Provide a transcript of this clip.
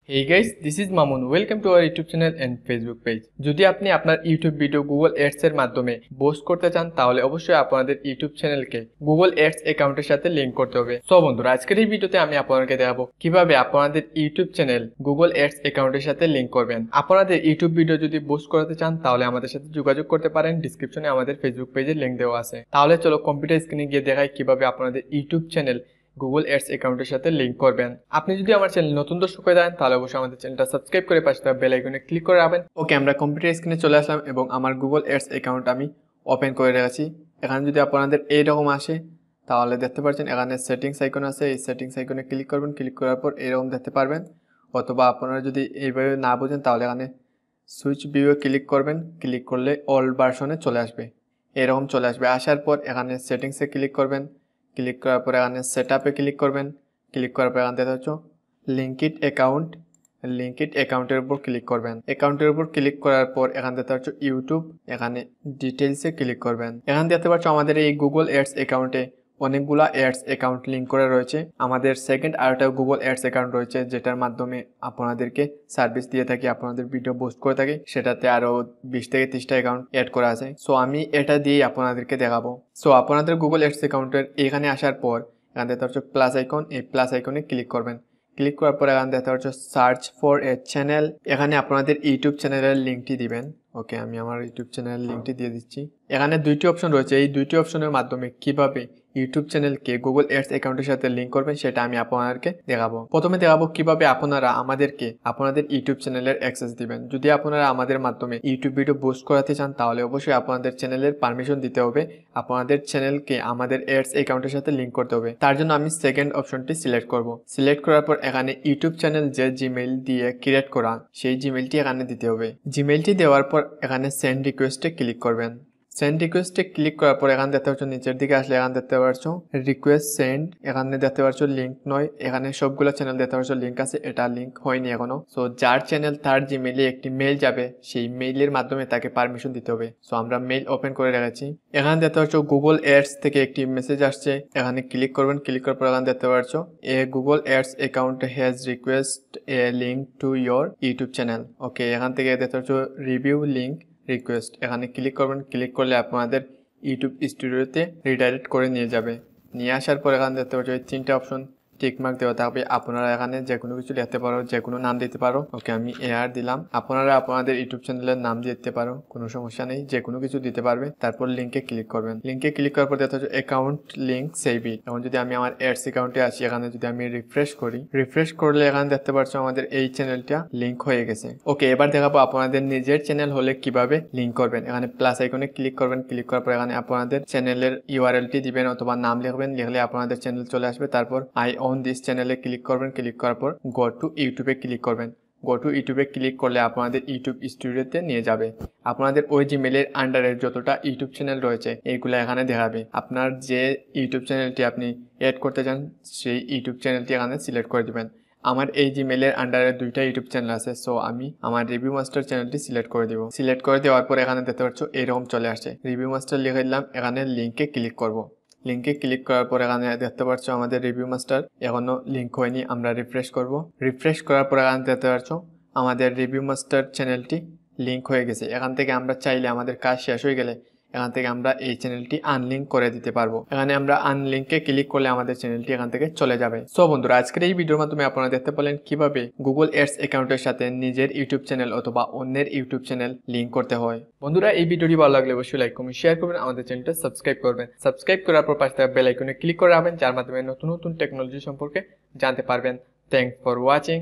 Hey guys, this is Mamun. Welcome to our YouTube channel and Facebook page. যদি আপনি আপনার YouTube video Google Ads এর মাধ্যমে post করতে চান তাহলে অবশ্যই আপনাদের YouTube চ্যানেলকে Google Ads অ্যাকাউন্টের সাথে লিংক করতে হবে। সো বন্ধুরা, আজকের এই ভিডিওতে আমি আপনাদেরকে দেখাবো কিভাবে আপনাদের YouTube চ্যানেল Google Ads অ্যাকাউন্টের সাথে লিংক করবেন। আপনাদের YouTube ভিডিও যদি পোস্ট করতে চান তাহলে আমাদের সাথে যোগাযোগ করতে পারেন। ডেসক্রিপশনে আমাদের Facebook পেজের লিংক দেওয়া আছে। তাহলে চলো কম্পিউটার স্ক্রিনে গিয়ে দেখাই কিভাবে আপনাদের YouTube চ্যানেল Google Ads অ্যাকাউন্টের সাথে লিংক করবেন। আপনি যদি আমার চ্যানেল নতুন দর্শক হয়ে থাকেন তাহলে অবশ্যই আমাদের চ্যানেলটা সাবস্ক্রাইব করে পাশে থাকা বেল আইকনে ক্লিক করে রাখবেন। ওকে, আমরা কম্পিউটার স্ক্রিনে চলে আসলাম এবং আমার Google Ads অ্যাকাউন্ট আমি ওপেন করে রেখেছি। এখানে যদি আপনাদের এইরকম আসে তাহলে দেখতে পাচ্ছেন এখানে সেটিংস আইকন আছে। এই সেটিংস আইকনে ক্লিক করবেন। ক্লিক করার পর এরকম দেখতে পারবেন, অথবা আপনারা যদি এইভাবে না বোঝেন তাহলে এখানে সুইচ ভিউয়ে ক্লিক করবেন। ক্লিক করলে অল ভার্সনে চলে আসবে, এরকম চলে আসবে। আসার পর এখানে সেটিংসে ক্লিক করবেন। ক্লিক করার পর এখানে সেটআপে ক্লিক করবেন। ক্লিক করার পর এখানে দেখা হচ্ছে লিঙ্কিড অ্যাকাউন্টের উপর ক্লিক করবেন। অ্যাকাউন্টের উপর ক্লিক করার পর এখানে দেখতে পাচ্ছ ইউটিউব, এখানে ডিটেইলসে ক্লিক করবেন। এখানে দেখতে পাচ্ছ আমাদের এই Google Ads অ্যাকাউন্টে অনেকগুলা অ্যাডস অ্যাকাউন্ট লিঙ্ক করে রয়েছে। আমাদের সেকেন্ড আরেকটা Google Ads অ্যাকাউন্ট রয়েছে যেটার মাধ্যমে আপনাদেরকে সার্ভিস দিয়ে থাকি, আপনাদের ভিডিও পোস্ট করে থাকি। সেটাতে আরো 20 থেকে 30টা অ্যাকাউন্ট অ্যাড করা আছে। সো আমি এটা দিয়ে আপনাদেরকে দেখাবো। সো আপনাদের Google Ads অ্যাকাউন্টের এখানে আসার পর এখানে দেখতে পাচ্ছ প্লাস আইকন, এই প্লাস আইকনে ক্লিক করবেন। ক্লিক করার পর এখানে দেখতে পাচ্ছ সার্চ ফর এ চ্যানেল, এখানে আপনাদের ইউটিউব চ্যানেলের লিঙ্কটি দিবেন। ওকে, আমি আমার ইউটিউব চ্যানেলের লিঙ্কটি দিয়ে দিচ্ছি। এখানে দুইটি অপশন রয়েছে, এই দুইটি অপশনের মাধ্যমে কিভাবে ইউটিউব চ্যানেলকে Google Ads অ্যাকাউন্টের সাথে লিংক করবেন সেটা আমি আপনাদেরকে দেখাবো। প্রথমে দেখাবো কিভাবে আপনারা আমাদেরকে আপনাদের ইউটিউব চ্যানেলের অ্যাক্সেস দিবেন। যদি আপনারা আমাদের মাধ্যমে ইউটিউব ভিডিও পোস্ট করাতে চান তাহলে অবশ্যই আপনাদের চ্যানেলের পারমিশন দিতে হবে। আপনাদের চ্যানেলকে আমাদের অ্যাডস অ্যাকাউন্টের সাথে লিংক করতে হবে। তার জন্য আমি সেকেন্ড অপশনটি সিলেক্ট করব। সিলেক্ট করার পর এখানে ইউটিউব চ্যানেল যে জিমেইল দিয়ে ক্রিয়েট করা সেই জিমেইলটি এখানে দিতে হবে। জিমেইলটি দেওয়ার পর এখানে সেন্ড রিকোয়েস্টে ক্লিক করবেন। সেন্ড রিকোয়েস্টে ক্লিক করার পর এখানে দেখতে পাচ্ছ নিচের দিকে আসলে এখানে দেখতে পাচ্ছ রিকোয়েস্ট সেন্ড, এখানে দেখতে পাচ্ছ লিঙ্ক নয়। এখানে সবগুলো চ্যানেল দেখতে পাচ্ছ লিঙ্ক আছে, এটা লিঙ্ক হয়নি এখনো। সো যার চ্যানেল তার জিমেইলে একটি মেইল যাবে, সেই মেইলের মাধ্যমে তাকে পারমিশন দিতে হবে। সো আমরা মেইল ওপেন করে রেখেছি। এখানে দেখতে পাচ্ছ Google Ads থেকে একটি মেসেজ আসছে, এখানে ক্লিক করবেন। ক্লিক করার পর এখানে দেখতে পাচ্ছ a Google Ads account has request a link to your YouTube channel. Okay, এখান থেকে দেখতে পাচ্ছ রিভিউ লিঙ্ক রিকোয়েস্ট, এখানে ক্লিক করবেন। ক্লিক করলে আপনাদের ইউটিউব স্টুডিওতে রিডাইরেক্ট করে নিয়ে যাবে। নিয়ে আসার পর এখানে দেখতে পাচ্ছ এই 3টে অপশন টিকমার্ক দেওয়া থাকবে। আপনারা এখানে যে কোনো কিছু লিখতে পারো, যে কোনো নাম দিতে পারো। ওকে, আমি এআর দিলাম। আপনারা আপনাদের ইউটিউব চ্যানেলের নাম দিতে পারো, কোনো সমস্যা নেই, যে কোনো কিছু দিতে পারবে। তারপর লিঙ্কে ক্লিক করবেন। লিঙ্কে ক্লিক করার পর দেখতে পাচ্ছ অ্যাকাউন্ট লিঙ্ক সেভ ইট। এখন যদি আমি আমার অ্যাডস অ্যাকাউন্টে আসি, এখানে যদি আমি রিফ্রেশ করি, রিফ্রেশ করলে এখানে দেখতে পাচ্ছ আমাদের এই চ্যানেলটা লিঙ্ক হয়ে গেছে। ওকে, এবার দেখাবো আপনাদের নিজের চ্যানেল হলে কিভাবে লিঙ্ক করবেন। এখানে প্লাস আইকনে ক্লিক করবেন। ক্লিক করার পর এখানে আপনাদের চ্যানেলের ইউআরএলটি দিবেন অথবা নাম লিখবেন। লিখলে আপনাদের চ্যানেল চলে আসবে। তারপর আই অন দিস চ্যানেলে ক্লিক করবেন। ক্লিক করার পর গো টু ইউটিউবে ক্লিক করবেন। গো টু ইউটিউবে ক্লিক করলে আপনাদের ইউটিউব স্টুডিওতে নিয়ে যাবে। আপনাদের ওই জিমেইলের আন্ডারে যতটা ইউটিউব চ্যানেল রয়েছে এইগুলো এখানে দেখাবে। আপনার যে ইউটিউব চ্যানেলটি আপনি অ্যাড করতে চান সেই ইউটিউব চ্যানেলটি এখানে সিলেক্ট করে দিবেন। আমার এই জিমেইলের আন্ডারে 2টা ইউটিউব চ্যানেল আছে, সো আমি আমার রিভিউ মাস্টার চ্যানেলটি সিলেক্ট করে দিব। সিলেক্ট করে দেওয়ার পর এখানে দেখতে পাচ্ছ এরকম চলে আসছে। রিভিউ মাস্টার লিখে দিলাম, এখানে লিঙ্কে ক্লিক করব। লিঙ্কে ক্লিক করার পর এখানে দেখতে পাচ্ছ আমাদের রিভিউ মাস্টার এখনো লিঙ্ক হয়নি। আমরা রিফ্রেশ করব। রিফ্রেশ করার পর এখানে দেখতে পাচ্ছ আমাদের রিভিউ মাস্টার চ্যানেলটি লিঙ্ক হয়ে গেছে। এখান থেকে আমরা চাইলে আমাদের কাজ শেষ হয়ে গেলে এখান থেকে আমরা এই চ্যানেলটি আনলিঙ্ক করে দিতে পারবো। এখানে আমরা আনলিঙ্কে ক্লিক করলে আমাদের চ্যানেলটি এখান থেকে চলে যাবে। সো বন্ধুরা, আজকের এই ভিডিওর মাধ্যমে আপনারা দেখতে পেলেন কিভাবে Google Ads অ্যাকাউন্টের সাথে নিজের ইউটিউব চ্যানেল অথবা অন্যের ইউটিউব চ্যানেল লিঙ্ক করতে হয়। বন্ধুরা, এই ভিডিওটি ভালো লাগলে অবশ্যই লাইক কমেন্ট শেয়ার করবেন, আমাদের চ্যানেলটা সাবস্ক্রাইব করবেন। সাবস্ক্রাইব করার পর পাশে থাকা বেল আইকনে ক্লিক করে রাখবেন, যার মাধ্যমে নতুন নতুন টেকনোলজি সম্পর্কে জানতে পারবেন। Thanks for watching.